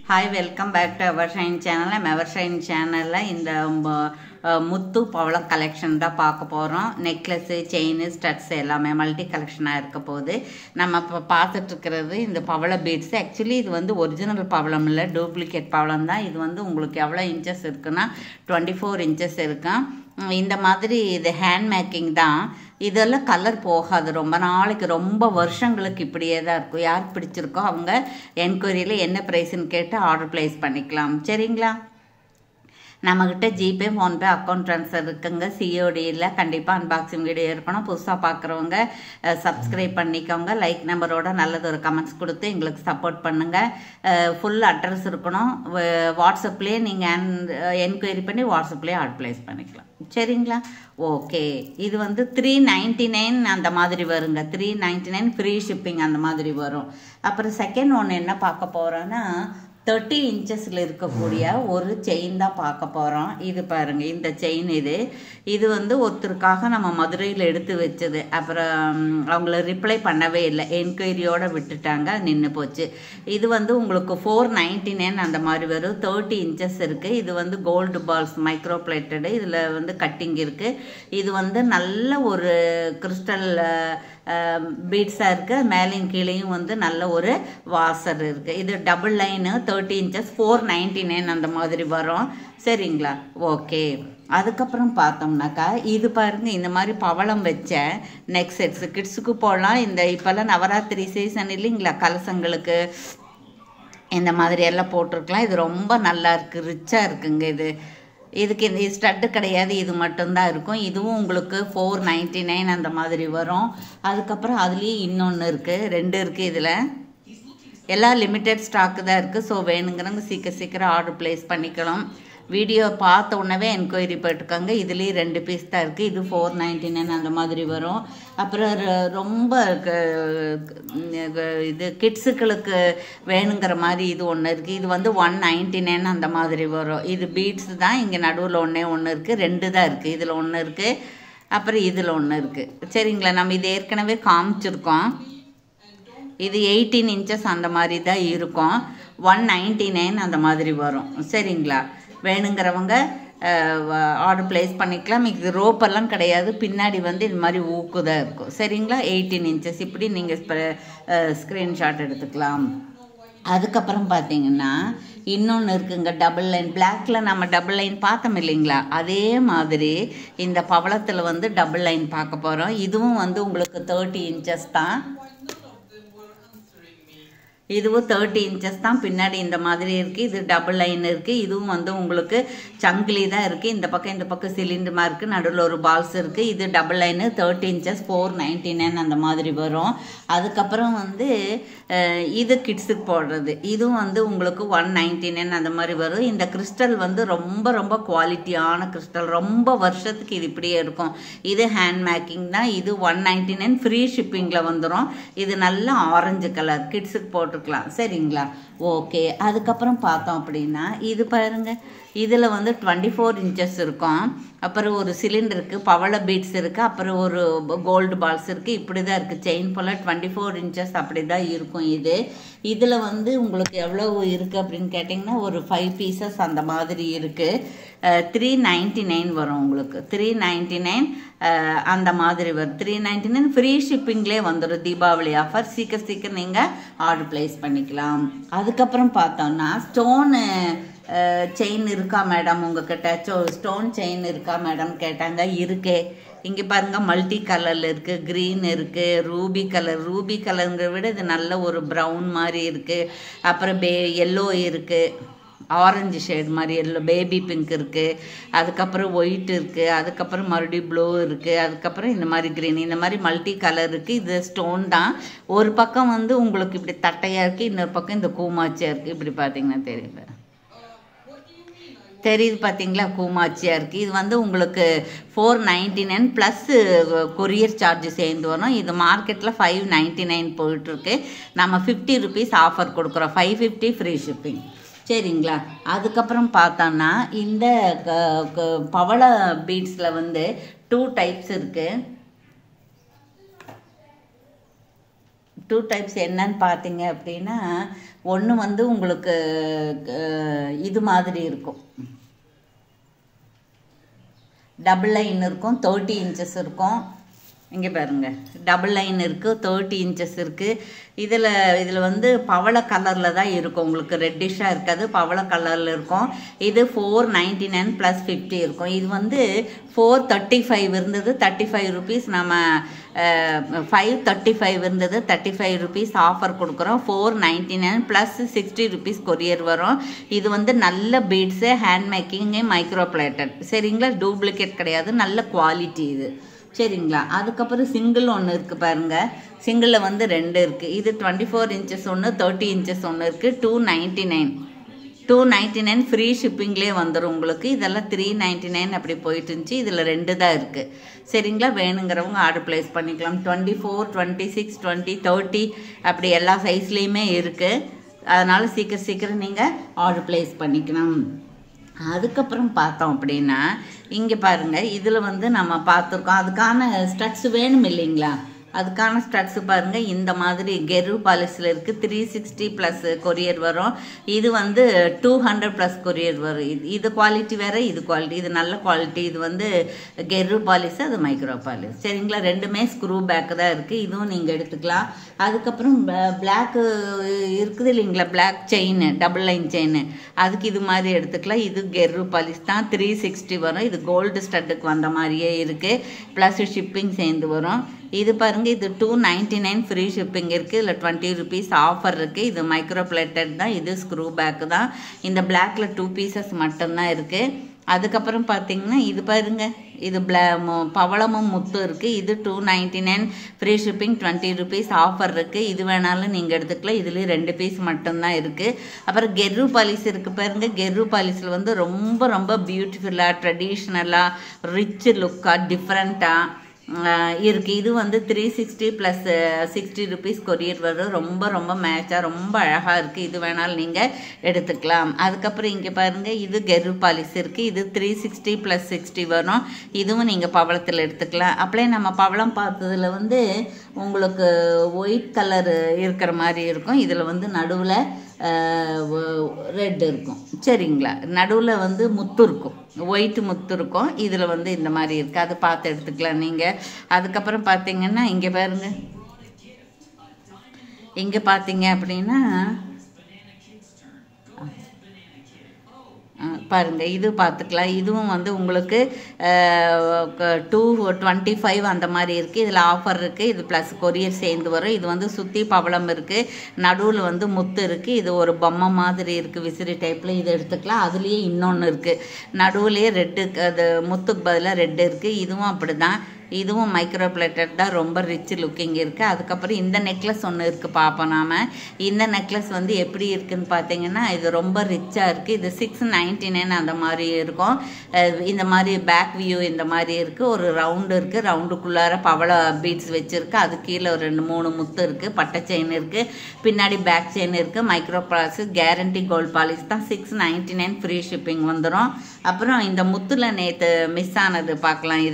Hi, welcome back to Evershine channel. I'm Evershine channel. In the முத்து பவளம் collection தான் பார்க்க போகிறோம். நெக்லஸ்ஸு, செயின், ஸ்டட்ஸ் எல்லாமே மல்டி கலெக்ஷனாக இருக்க போது நம்ம இப்போ பார்த்துட்ருக்கிறது இந்த பவள பீட்ஸ். ஆக்சுவலி இது வந்து ஒரிஜினல் பவளம் இல்லை, டூப்ளிகேட் பவளம் தான். இது வந்து உங்களுக்கு எவ்வளோ இன்ச்சஸ் இருக்குன்னா 24 இன்ச்சஸ் இருக்கும். இந்த மாதிரி இது ஹேண்ட் மேக்கிங் தான். இதெல்லாம் கலர் போகாது, ரொம்ப நாளைக்கு, ரொம்ப வருஷங்களுக்கு இப்படியே தான் இருக்கும். யார் பிடிச்சிருக்கோ அவங்க என்கொயரியில் என்ன ப்ரைஸ்ன்னு கேட்டு ஆர்டர் ப்ளேஸ் பண்ணிக்கலாம். சரிங்களா? நம்மக்கிட்ட ஜிபே, ஃபோன்பே, அக்கௌண்ட் ட்ரான்ஸ்ஃபர் இருக்குங்க. சிஓடியில் கண்டிப்பாக அன்பாக்சிங் வீடியோ இருக்கணும். புதுசாக பார்க்குறவங்க சப்ஸ்கிரைப் பண்ணிக்கோங்க. லைக் நம்பரோட நல்லது ஒரு கமெண்ட்ஸ் கொடுத்து எங்களுக்கு சப்போர்ட் பண்ணுங்கள். ஃபுல் அட்ரஸ் இருக்கணும். வாட்ஸ்அப்லேயே நீங்கள் என்கொயரி பண்ணி வாட்ஸ்அப்லேயே ஆர்டர் ப்ளேஸ் பண்ணிக்கலாம். சரிங்களா? ஓகே. இது வந்து 399 அந்த மாதிரி வருங்க. 399 ஃப்ரீ ஷிப்பிங் அந்த மாதிரி வரும். அப்புறம் செகண்ட் ஒன்று என்ன பார்க்க போகிறோன்னா 30 இன்ச்சஸில் இருக்கக்கூடிய ஒரு செயின் தான் பார்க்க போகிறோம். இது பாருங்கள், இந்த செயின் இது வந்து ஒருத்தருக்காக நம்ம மதுரையில் எடுத்து வச்சது. அப்புறம் அவங்கள ரிப்ளை பண்ணவே இல்லை, என்கொயரியோடு விட்டுட்டாங்க, நின்று போச்சு. இது வந்து உங்களுக்கு 499 அந்த மாதிரி வரும். 30 இன்ச்சஸ் இருக்குது. இது வந்து கோல்டு பால்ஸ் மைக்ரோ பிளேட்டடு. இதில் வந்து கட்டிங் இருக்குது. இது வந்து நல்ல ஒரு கிறிஸ்டல் பீட்ஸாக இருக்குது. மேலேயும் கீழேயும் வந்து நல்ல ஒரு வாசர் இருக்குது. இது டபுள் லைனு, 30 இன்ச்சஸ், 499 அந்த மாதிரி வரும். சரிங்களா? ஓகே. அதுக்கப்புறம் பார்த்தோம்னாக்கா இது பாருங்க, இந்த மாதிரி பவளம் வச்ச நெக் செட்ஸு கிட்ஸுக்கு போடலாம். இந்த இப்போல்லாம் நவராத்திரி சீசன் இல்லைங்களா, கலசங்களுக்கு இந்த மாதிரி எல்லாம் போட்டிருக்கலாம். இது ரொம்ப நல்லா இருக்குது, ரிச்சாக இருக்குங்க. இதுக்கு இந்த ஸ்டட்டு கிடையாது, இது மட்டும்தான் இருக்கும். இதுவும் உங்களுக்கு 499 அந்த மாதிரி வரும். அதுக்கப்புறம் அதுலேயே இன்னொன்று இருக்குது, 2 இருக்குது. இதில் எல்லாம் லிமிட்டட் ஸ்டாக்கு தான் இருக்குது. ஸோ வேணுங்கிறவங்க சீக்கிரம் ஆர்டர் ப்ளேஸ் பண்ணிக்கலாம். வீடியோ பார்த்த உடனே என்கொயரி போட்டுருக்காங்க. இதுலேயே 2 பீஸ் தான் இருக்குது. இது 499 அந்த மாதிரி வரும். அப்புறம் ரொம்ப இது கிட்ஸுக்களுக்கு வேணுங்கிற மாதிரி இது ஒன்று இருக்குது. இது வந்து 199 அந்த மாதிரி வரும். இது பீட்ஸ் தான். இங்கே நடுவில் ஒன்று இருக்குது. 2 தான் இருக்குது. இதில் ஒன்று இருக்குது, அப்புறம் இதில் ஒன்று இருக்குது. சரிங்களா? நம்ம இது ஏற்கனவே காமிச்சிருக்கோம். இது 18 இன்ச்சஸ் அந்த மாதிரி தான் இருக்கும். 199 அந்த மாதிரி வரும். சரிங்களா? வேணுங்கிறவங்க ஆர்டர் ப்ளேஸ் பண்ணிக்கலாம். இது ரோப்பெல்லாம் கிடையாது, பின்னாடி வந்து இது மாதிரி ஊக்கு தான் இருக்கும். சரிங்களா? 18 இன்ச்சஸ். இப்படி நீங்கள் ஸ்க்ரீன்ஷாட் எடுத்துக்கலாம். அதுக்கப்புறம் பார்த்தீங்கன்னா இன்னொன்று இருக்குங்க, டபுள் லைன். பிளாக்ல நம்ம டபுள் லைன் பார்த்தோம் இல்லைங்களா, அதே மாதிரி இந்த பவளத்தில் வந்து டபுள் லைன் பார்க்க போகிறோம். இதுவும் வந்து உங்களுக்கு 30 இன்ச்சஸ் தான். இதுவும் 30 இன்ச்சஸ் தான். பின்னாடி இந்த மாதிரி இருக்குது. இது டபுள் லைன் இருக்குது. இதுவும் வந்து உங்களுக்கு சங்கிலி தான் இருக்குது. இந்த பக்கம் சிலிண்டர் மார்க்கு, நடுவில் ஒரு பால்ஸ் இருக்குது. இது டபுள் லைனு, 30 இன்ச்சஸ், 499 அந்த மாதிரி வரும். அதுக்கப்புறம் வந்து இது கிட்ஸுக்கு போடுறது. இதுவும் வந்து உங்களுக்கு 199 அந்த மாதிரி வரும். இந்த கிறிஸ்டல் வந்து ரொம்ப குவாலிட்டியான கிறிஸ்டல். ரொம்ப வருஷத்துக்கு இது இப்படியே இருக்கும். இது ஹேண்ட் மேக்கிங் தான். இது 199 ஃப்ரீ ஷிப்பிங்கில் வந்துடும். இது நல்ல ஆரஞ்சு கலர், கிட்ஸுக்கு போட்டுக்கலாம். சரிங்களா? ஓகே. அதுக்கப்புறம் பார்த்தோம் அப்படின்னா இது பாருங்க, இதில் வந்து 24 இன்ச்சஸ் இருக்கும். அப்புறம் ஒரு சிலிண்டர் இருக்குது, பவள பீட்ஸ் இருக்குது, அப்புறம் ஒரு கோல்டு பால்ஸ் இருக்குது. இப்படி தான் இருக்குது. செயின் போல் 24 இன்ச்சஸ் அப்படி தான் இருக்கும். இதில் வந்து உங்களுக்கு எவ்வளோ இருக்குது அப்படின்னு கேட்டிங்கன்னா ஒரு 5 பீசஸ் அந்த மாதிரி இருக்குது. 399 வரும் உங்களுக்கு. 399 அந்த மாதிரி வரும். 399 ஃப்ரீ ஷிப்பிங்லேயே வந்துடும். தீபாவளி ஆஃபர். சீக்கிரம் நீங்கள் ஆர்டர் ப்ளேஸ் பண்ணிக்கலாம். அதுக்கப்புறம் பார்த்தோம்னா ஸ்டோனு செயின் இருக்கா மேடம் உங்ககிட்ட? ஸ்டோன் செயின் இருக்கா மேடம் கேட்டாங்க. இருக்கே. இங்கே பாருங்கள், மல்டி கலரில் இருக்குது, க்ரீன் இருக்குது, ரூபி கலருங்கிறத விட இது நல்ல ஒரு ப்ரௌன் மாதிரி இருக்குது. அப்புறம் எல்லோ இருக்குது, ஆரஞ்சு ஷேட் மாதிரி எல்லோ, பேபி பிங்க் இருக்குது, அதுக்கப்புறம் ஒயிட் இருக்குது, அதுக்கப்புறம் மறுபடியும் ப்ளூ இருக்குது, அதுக்கப்புறம் இந்த மாதிரி க்ரீன், இந்த மாதிரி மல்டி கலர் இருக்குது. இது ஸ்டோன் தான். ஒரு பக்கம் வந்து உங்களுக்கு இப்படி தட்டையாக இருக்குது, இன்னொரு பக்கம் இந்த கூமாச்சியாக இருக்குது. இப்படி பார்த்தீங்கன்னா தெரியுது பார்த்தீங்களா, கூமாச்சியாக இருக்குது. இது வந்து உங்களுக்கு 499 ப்ளஸ் கொரியர் சார்ஜ் சேர்ந்து வரும். இது மார்க்கெட்டில் 599 போயிட்டுருக்கு. நம்ம 50 ருபீஸ் ஆஃபர் கொடுக்குறோம். 550 ஃப்ரீ ஷிப்பிங். சரிங்களா? அதுக்கப்புறம் பார்த்தோன்னா இந்த பவள பீட்ஸில் வந்து 2 டைப்ஸ் இருக்குது. டூ டைப்ஸ் என்னன்னு பார்த்தீங்க அப்படின்னா, ஒன்று வந்து உங்களுக்கு இது மாதிரி இருக்கும், டபுள் லைன் இருக்கும், 30 இன்ச்சஸ் இருக்கும். இங்கே பாருங்கள், டபுள் லைன் இருக்குது, 30 இன்ச்சஸ் இருக்குது. இதில் வந்து பவள கலரில் தான் இருக்கும், உங்களுக்கு ரெட்டிஷாக இருக்காது, பவள கலரில் இருக்கும். இது 499 + 50 இருக்கும். இது வந்து 435 இருந்தது, 35 ருபீஸ். நம்ம 535 இருந்தது, 35 ருபீஸ் ஆஃபர் கொடுக்குறோம். 499 + 60 ருபீஸ் கொரியர் வரும். இது வந்து நல்ல beads, hand making, micro plated, சரிங்களா? டூப்ளிகேட் கிடையாது, நல்ல குவாலிட்டி இது, சரிங்களா? அதுக்கப்புறம் சிங்கிள் ஒன்று இருக்குது பாருங்கள், சிங்கிளில் வந்து 2 இருக்குது. இது 24 இன்ச்சஸ் ஒன்று, 30 இன்ச்சஸ் ஒன்று இருக்குது. 299 ஃப்ரீ ஷிப்பிங்லேயே வந்துடும் உங்களுக்கு. இதெல்லாம் 399 அப்படி போயிட்டு இருந்துச்சு. இதில் 2 தான் இருக்குது, சரிங்களா? வேணுங்கிறவங்க ஆர்டர் ப்ளேஸ் பண்ணிக்கலாம். 24, 26, 20, 30 அப்படி எல்லா சைஸ்லேயுமே இருக்குது. அதனால் சீக்கிரம் நீங்கள் ஆர்டர் ப்ளேஸ் பண்ணிக்கணும். அதுக்கப்புறம் பார்த்தோம் அப்படின்னா, இங்கே பாருங்கள், இதில் வந்து நம்ம பார்த்துருக்கோம். அதுக்கான ஸ்டட்ஸ் வேணும் இல்லைங்களா? அதுக்கான ஸ்டட்ஸு பாருங்கள், இந்த மாதிரி கெரு பாலிஸில் இருக்குது. 360 + கொரியர் வரும். இது வந்து 200 + கொரியர் வரும். இது குவாலிட்டி வேறு, இது குவாலிட்டி, இது நல்ல குவாலிட்டி. இது வந்து கெரு பாலிஸ், அது மைக்ரோ பாலிஸ், சரிங்களா? ரெண்டுமே ஸ்க்ரூ பேக்கு தான் இருக்குது. இதுவும் நீங்கள் எடுத்துக்கலாம். அதுக்கப்புறம் பிளாக்கு இருக்குது இல்லைங்களா, block chain, double line chain, அதுக்கு இது மாதிரி எடுத்துக்கலாம். இது கெரு பாலிஸ் தான், 360 வரும். இது கோல்டு ஸ்டட்டுக்கு வந்த மாதிரியே இருக்குது, ப்ளஸ் ஷிப்பிங் சேர்ந்து வரும். இது பாருங்கள், இது 299 ஃப்ரீ ஷிப்பிங் இருக்குது. இதில் 20 ருபீஸ் ஆஃபர் இருக்குது. இது மைக்ரோ பிளேட்டட் தான், இது ஸ்க்ரூ பேக்கு தான். இந்த பிளாக்ல 2 பீசஸ் மட்டும்தான் இருக்குது. அதுக்கப்புறம் பார்த்தீங்கன்னா, இது பாருங்கள், இது பவளமும் முத்து இருக்குது. இது 299 ஃப்ரீ ஷிப்பிங், 20 ருபீஸ் ஆஃபர் இருக்குது. இது வேணாலும் நீங்கள் எடுத்துக்கலாம். இதுலேயும் 2 பீஸ் மட்டும்தான் இருக்குது. அப்புறம் கெரு பாலிஸ் இருக்குது பாருங்கள். கெரு பாலிஸில் வந்து ரொம்ப ரொம்ப பியூட்டிஃபுல்லாக, ட்ரெடிஷ்னலாக, ரிச் லுக்காக, டிஃப்ரெண்ட்டாக இருக்குது. இது வந்து 360 + 60 ருபீஸ் கொரியர் வரும். ரொம்ப ரொம்ப மேட்சாக, ரொம்ப அழகாக இருக்குது. இது வேணாலும் நீங்கள் எடுத்துக்கலாம். அதுக்கப்புறம் இங்கே பாருங்கள், இது கெரு பாலிஸ் இருக்குது. இது 360 + 60 வரும். இதுவும் நீங்கள் பவளத்தில் எடுத்துக்கலாம். அப்படியே நம்ம பவளம் பார்த்ததில் வந்து உங்களுக்கு ஒயிட் கலர் இருக்கிற மாதிரி இருக்கும். இதில் வந்து நடுவில் ரெட் இருக்கும், சரிங்களா? நடுவில் வந்து முத்து இருக்கும், ஒயிட் முத்து இருக்கும். இதில் வந்து இந்த மாதிரி இருக்குது, அதை பார்த்து எடுத்துக்கலாம் நீங்கள். அதுக்கப்புறம் பார்த்தீங்கன்னா, இங்கே பாருங்கள், இங்கே பார்த்தீங்க அப்படின்னா பாருங்கள், இது பார்த்துக்கலாம். இதுவும் வந்து உங்களுக்கு 225 அந்த மாதிரி இருக்குது. இதில் ஆஃபர் இருக்குது. இது ப்ளஸ் கொரியர் சேர்ந்து வரும். இது வந்து சுற்றி பவளம் இருக்குது, நடுவில் வந்து முத்து இருக்குது. இது ஒரு பொம்மை மாதிரி இருக்குது, விசிறி டைப்பில். இது எடுத்துக்கலாம். அதுலேயே இன்னொன்று இருக்குது, நடுவுலேயே ரெட்டு, அது முத்துக்கு பதிலாக ரெட்டு இருக்குது. இதுவும் அப்படி தான். இதுவும் மைக்ரோ பிளேட்டட் தான், ரொம்ப ரிச் லுக்கிங் இருக்குது. அதுக்கப்புறம் இந்த நெக்லஸ் ஒன்று இருக்குது, பார்ப்போம் நாம். இந்த நெக்லஸ் வந்து எப்படி இருக்குதுன்னு பார்த்தீங்கன்னா, இது ரொம்ப ரிச்சாக இருக்குது. இது 699 அந்த மாதிரி இருக்கும். இந்த மாதிரி பேக் வியூ இந்த மாதிரி இருக்குது. ஒரு ரவுண்டு இருக்குது, ரவுண்டுக்குள்ளார பவள பீட்ஸ் வச்சுருக்கு. அது கீழே ஒரு 2-3 முத்து இருக்குது. பட்டை செயின் இருக்குது, பின்னாடி பேக் செயின் இருக்குது. மைக்ரோ பாலிஸ், கேரண்டி கோல்ட் பாலிஸ் தான். 699 ஃப்ரீ ஷிப்பிங் வந்துடும். அப்புறம் இந்த முத்தில் நேற்று மிஸ் ஆனது பார்க்கலாம்.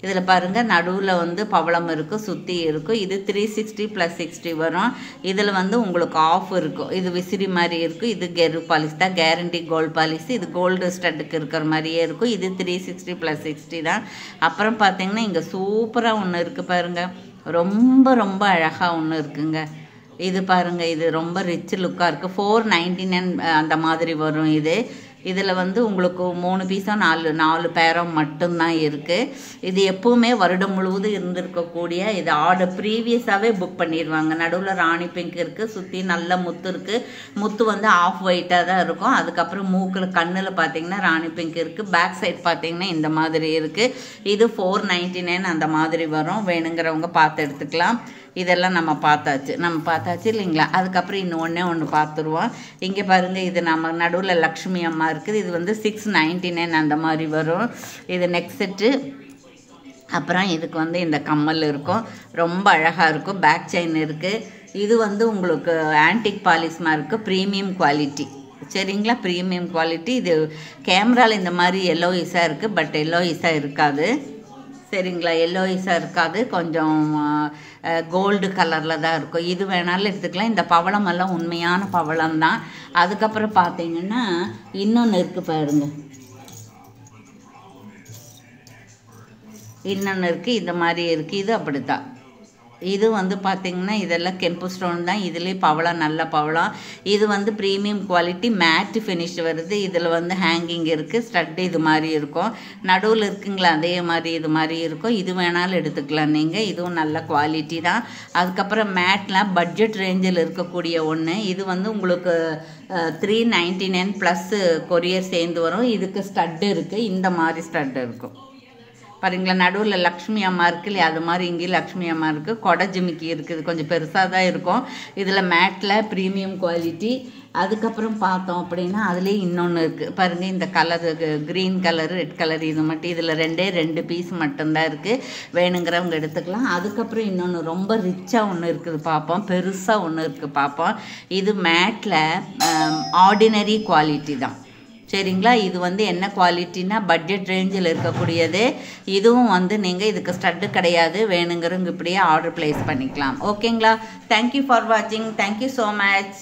இதில் பாருங்கள், நடுவில் வந்து பவளம் இருக்கும், சுற்றி இருக்கும். இது 360 + 60 வரும். இதில் வந்து உங்களுக்கு ஆஃப் இருக்கும். இது விசிறி மாதிரி இருக்கும். இது கெரு பாலிஸ் தான், கேரண்டி கோல்ட் பாலிஸ். இது கோல்டு ஸ்டட்டுக்கு இருக்கிற மாதிரியே இருக்கும். இது 360 + 60 தான். அப்புறம் பார்த்தீங்கன்னா, இங்கே சூப்பராக ஒன்று இருக்குது பாருங்கள், ரொம்ப ரொம்ப அழகாக ஒன்று இருக்குங்க. இது பாருங்கள், இது ரொம்ப ரிச் லுக்காக இருக்குது. 499 அந்த மாதிரி வரும். இதில் வந்து உங்களுக்கு 3 பீஸோ 4 பேரோ மட்டும்தான் இருக்குது. இது எப்போவுமே வருடம் முழுவதும் இருந்திருக்கக்கூடிய, இது ஆர்டர் ப்ரீவியஸாகவே புக் பண்ணிடுவாங்க. நடுவில் ராணி பிங்க் இருக்குது, சுற்றி நல்ல முத்து இருக்குது. முத்து வந்து ஆஃப் ஒயிட்டாக தான் இருக்கும். அதுக்கப்புறம் மூக்கில், கண்ணில் பார்த்தீங்கன்னா ராணி பிங்க் இருக்குது. பேக் சைட் பார்த்தீங்கன்னா இந்த மாதிரி இருக்குது. இது 499 அந்த மாதிரி வரும். வேணுங்கிறவங்க பார்த்து எடுத்துக்கலாம். இதெல்லாம் நம்ம பார்த்தாச்சு இல்லைங்களா? அதுக்கப்புறம் இன்னும் ஒன்று பார்த்துருவோம். இங்கே பாருங்கள், இது நம்ம நடுவில் லக்ஷ்மி அம்மா இருக்குது. இது வந்து 699 அந்த மாதிரி வரும். இது நெக்ஸ்ட் செட்டு. அப்புறம் இதுக்கு வந்து இந்த கம்மல் இருக்கும், ரொம்ப அழகாக இருக்கும். பேக் செயின் இருக்குது. இது வந்து உங்களுக்கு ஆன்டிக் பாலிஸ் மாதிரி இருக்குது, ப்ரீமியம் குவாலிட்டி, சரிங்களா? Premium quality. இது கேமராவில் இந்த மாதிரி எல்லோயிஸாக இருக்குது, பட் எல்லோயிஸாக இருக்காது. சரிங்களா. எல்லோயிஸாக இருக்காது, கொஞ்சம் கோல்டு கலரில் தான் இருக்கும். இது வேணாலும் எடுத்துக்கலாம். இந்த பவளமெல்லாம் உண்மையான பவளம் தான். அதுக்கப்புறம் பார்த்தீங்கன்னா இன்னொன்று இருக்குது பாருங்க, இன்னொன்று இருக்குது, இந்த மாதிரி இருக்குது. இது அப்படித்தான். இது வந்து பார்த்திங்கன்னா இதெல்லாம் கெம்பு ஸ்டோன் தான். இதுலேயே பவளம், நல்ல பவளம். இது வந்து ப்ரீமியம் குவாலிட்டி, மேட் ஃபினிஷ் வருது. இதில் வந்து ஹேங்கிங் இருக்குது, ஸ்டட்டு இது மாதிரி இருக்கும். நடுவில் இருக்குங்களா அதே மாதிரி இது மாதிரி இருக்கும். இது வேணாலும் எடுத்துக்கலாம் நீங்கள். இதுவும் நல்ல குவாலிட்டி தான். அதுக்கப்புறம் மேட்லாம் பட்ஜெட் ரேஞ்சில் இருக்கக்கூடிய ஒன்று. இது வந்து உங்களுக்கு 399 ப்ளஸ் கொரியர் சேர்ந்து வரும். இதுக்கு ஸ்டட்டு இருக்குது, இந்த மாதிரி ஸ்டட்டு இருக்கும் பாருங்களா. நடுவில் லக்ஷ்மி அம்மா இருக்குது இல்லையா, அது மாதிரி இங்கேயும் லக்ஷ்மி அம்மா இருக்குது. கொடை ஜிமிக்கி இருக்குது, கொஞ்சம் பெருசாக தான் இருக்கும். இதில் மேட்டில் ப்ரீமியம் குவாலிட்டி. அதுக்கப்புறம் பார்த்தோம் அப்படின்னா அதுலேயே இன்னொன்று இருக்குது பாருங்கள், இந்த colour green colour, red colour. இது மட்டும் இதில் 2 பீஸ் மட்டும்தான் இருக்குது, வேணுங்கிறவங்க எடுத்துக்கலாம். அதுக்கப்புறம் இன்னொன்று ரொம்ப ரிச்சாக ஒன்று இருக்குது பார்ப்போம், பெருசாக ஒன்று இருக்குது பார்ப்போம். இது மேட்டில் ஆர்டினரி குவாலிட்டி தான், சரிங்களா. இது வந்து என்ன குவாலிட்டினா பட்ஜெட் ரேஞ்சில் இருக்கக்கூடியது. இதுவும் வந்து நீங்கள் இதுக்கு ஸ்டட்டு கிடையாது, வேணுங்கிறவங்க இப்படியே ஆர்டர் ப்ளேஸ் பண்ணிக்கலாம். ஓகேங்களா. தேங்க்யூ ஃபார் வாட்சிங். Thank you so much.